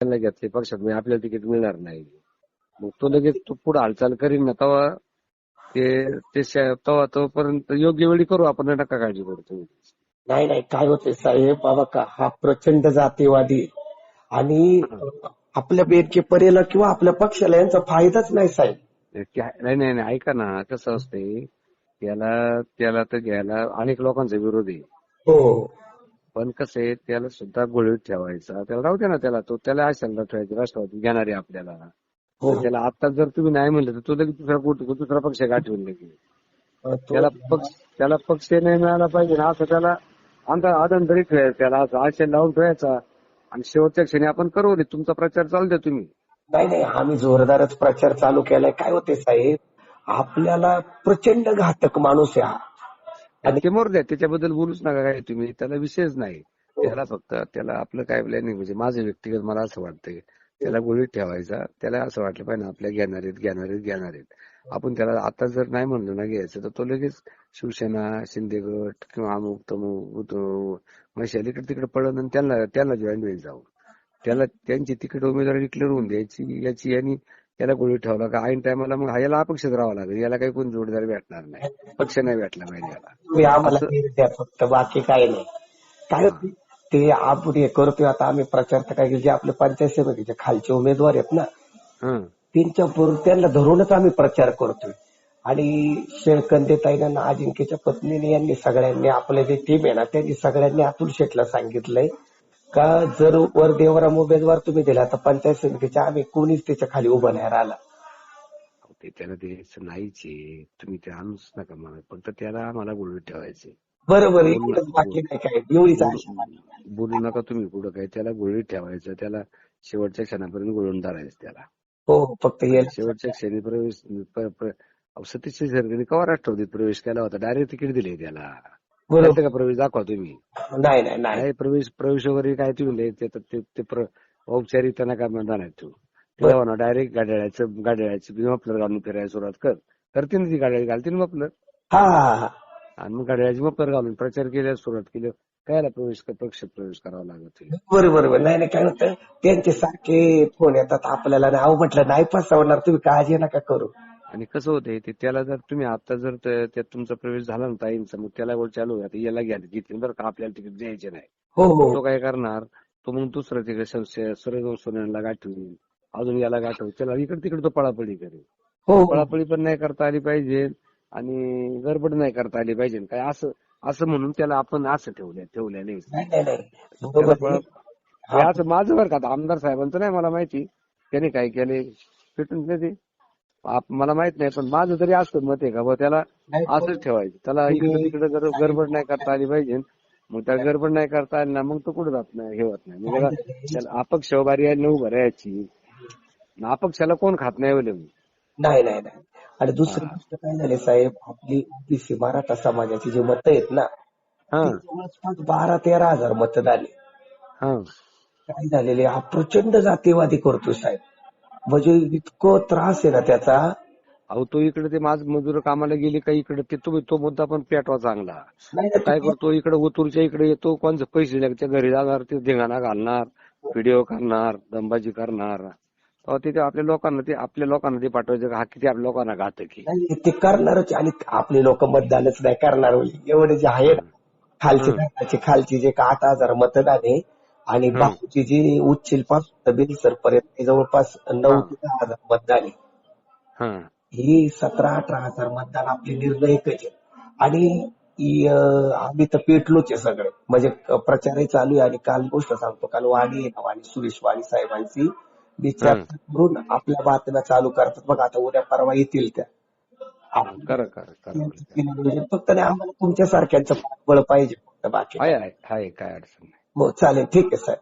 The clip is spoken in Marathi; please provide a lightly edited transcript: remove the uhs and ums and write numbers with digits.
त्याला घेतले पक्षात म्हणजे आपल्याला तिकीट मिळणार नाही. मग तो लगेच तो पुढे हालचाल करीन ना तेव्हा तेव्हा तोपर्यंत योग्य वेळी करू आपण, नका काळजी करू तुम्ही. नाही नाही, काय होते साहेब, बाबा का हा प्रचंड जातीवादी आणि हा. आपल्या बेरके परेला किंवा आपल्या पक्षाला यांचा फायदाच नाही साहेब. नाही नाही नाही, ऐका ना, कसं असते त्याला त्याला तर घ्यायला अनेक लोकांचा विरोध आहे. हो पण कसं आहे त्याला सुद्धा गोळीत ठेवायचा, त्याला राहू दे ना, त्याला आशाला ठेवायचं, राष्ट्रवादी घेणारे आपल्याला. हो आणि त्याला आता जर तुम्ही नाही म्हणलं तर तो लगेच दुसरा पक्ष गाठवून लगेच. तो त्याला पक्ष नाही मिळाला पाहिजे ना, असं त्याला आमचा आदंतरी ठेवायचा, त्याला असं आशा लावून ठेवायचा आणि शेवटच्या क्षणी आपण करू दे, तुमचा प्रचार चालू द्या तुम्ही. नाही नाही, आम्ही जोरदारच प्रचार चालू केलाय. काय होते साहेब, आपल्याला प्रचंड घातक माणूस आहे हा. आणि ते मोर द्या, त्याच्याबद्दल बोलूच नका काय तुम्ही, त्याला विषयच नाही. त्याला फक्त त्याला आपलं काय प्लॅनिंग म्हणजे माझं व्यक्तिगत मला असं वाटतंय त्याला गोळीत ठेवायचा. त्याला असं वाटलं पाहिजे आपल्या घेणारेत. आपण त्याला आता जर नाही म्हणलो ना घ्यायचं तर तो लगेच शिवसेना, शिंदे गट किंवा अमुक तमुक मशाल इकडे तिकडे पडत आणि त्यांना जॉईन होईल जाऊ. त्याला त्यांची तिकीट उमेदवारी डिक्लेअर होऊन द्यायची याची, आणि याला गोळीत ठेवला का ऐन टायमाला मग याला अपेक्षित राहावं लागेल. याला काही कोण जोडदार भेटणार नाही, पक्ष नाही भेटला पाहिजे तुम्ही याला आम्हाला असं. नीट द्या फक्त, बाकी काय नाही. काय हा. होते ते आपण हे करतोय आता आम्ही प्रचार, तर काय जे आपले पंचायत समितीचे खालचे उमेदवार आहेत ना, हं. त्यांना धरूनच आम्ही प्रचार करतोय. आणि शेळकंदेताईंना, अजिंक्यच्या पत्नीने, यांनी सगळ्यांनी, आपले जे टीम आहे ना त्यांनी सगळ्यांनी अतुल शेठला सांगितलंय का जर वर देवराम उमेदवार तुम्ही दिला तर पंचायत समितीच्या आम्ही कोणीच त्याच्या खाली उभं नाही राहिला. ते त्याला द्यायचं नाहीच आहे, तुम्ही ते आणूच नका म्हणत, फक्त त्याला आम्हाला गोळीत ठेवायचे. बरोबर, बोल एवढंच, बाकी नाही काय, एवढीच आशा बोल- बाकी. बोलू नका तुम्ही पुढं काय, त्याला गोळीत ठेवायचं, त्याला शेवटच्या क्षणापर्यंत गोळून धरायचं त्याला. हो फक्त आणि यायला शेवटच्या क्षणी सतीश सरकारने केव्हा राष्ट्रवादीत प्रवेश केला होता, डायरेक्ट तिकीट दिले त्याला. बरोबर. त्यातलं का प्रवेश दाखवा तुम्ही. नाही नाही नाही, काय प्रवेश वगैरे काय तुम्ही औपचारिकता नका म्हणता नाही तू. बर त्याला म्हणा डायरेक्ट गाड्याची मफलर घालून फिरायला सुरुवात करते ना ती, गाड्या घालते ना मफलर. हा हा हा. आणि मग गाड्याची मफलर घालून प्रचार केल्यास सुरुवात केली, कायला पक्ष प्रवेश करावा लागत. बरोबर बरोबर. नाही नाही, काय होतं त्यांचे सारखे फोन येतात आपल्याला, अहो म्हटलं नाही फसवणार, तुम्ही काळजी नका करू. आणि कसं होतंय ते, त्याला जर तुम्ही आता जर त्यात तुमचा प्रवेश झाला ना ताईंचा, मग त्याला गोळ चालू होता याला घेतली बरं का, आपल्याला तिकीट द्यायचे नाही. हो हो तो काय करणार, तो मग दुसरं तिकडे सरळ सोन्याला गाठवून अजून याला गाठवून त्याला इकडे तिकडे तो पळापळी करेल. हो हो. पळापळी पण नाही करता आली पाहिजे आणि गडबड नाही करता आली पाहिजे. काय असं म्हणून त्याला आपण असं ठेवल्या नाही. नाही नाही नाही, त्याला बरोबर आहे. हे असं माझं बरं का, आता आमदार साहेबांचं नाही मला माहिती, त्याने काय केले भेटून ते मला माहित नाही, पण माझं तरी असं मत आहे का बा त्याला नाही, असंच ठेवायचं. त्याला इकडे तिकडे गडबड नाही करता आली पाहिजे. मग त्या गडबड नाही करता आली ना, मग तो कुठे जात नाही, हे होत नाही. मग त्याला अपक्ष उभारी आहे, उभं राहायची. अपक्षाला कोण खात नाही बोले. नाही नाही नाही. आणि दुसरी गोष्ट काय झाली साहेब, आपली ओबीसी मराठा समाजाची जी मतं आहेत ना, हा ती जवळपास 12-13 हजार मतदान आहे. हा. काय झालेले, हा प्रचंड जातीवादी करतो साहेब, म्हणजे इतकं त्रास आहे ना त्याचा. अहो तो इकडे ते माझ मजूर कामाला गेले का इकडे ते तो मुद्दा पण पेटवा चांगला. नाही तो ना, काय करतो इकडे ओतूरच्या इकडे येतो, कोणते पैसे लागते घरी जाणार, ते धिंगाणा घालणार, व्हिडिओ करणार, दंबाजी करणार. तिथे आपल्या लोकांना ते पाठवायचं हा किती आपल्या लोकांना घातक आहे. नाही, ते करणारच. आणि आपले लोक मतदानच नाही करणार, एवढे जे आहे ना, खालची जे 8,000 मतदान आहे, आणि हं, बाकीची जी उच्चील पासून बेलसर पर्यंत जवळपास 9 हं, ते 10,000 मतदान आहे. हं, ही 17-18 हजार मतदान आपले निर्णायकच आहे. आणि आम्ही तर पेटलोच आहे सगळे, म्हणजे प्रचारही चालू आहे. आणि काल गोष्ट सांगतो, काल वाणी आहे ना, सुरेश वाणी साहेबांची मी हं. चर्चा करून आपल्या बातम्या चालू करतात बघा, आता उद्या परवा येतील त्या. करा. फक्त नाही, आम्हाला तुमच्या सारख्यांचं पाठबळ पाहिजे फक्त, बाकी काय. आहे काय अडचण नाही. हो चालेल, ठीक आहे साहेब.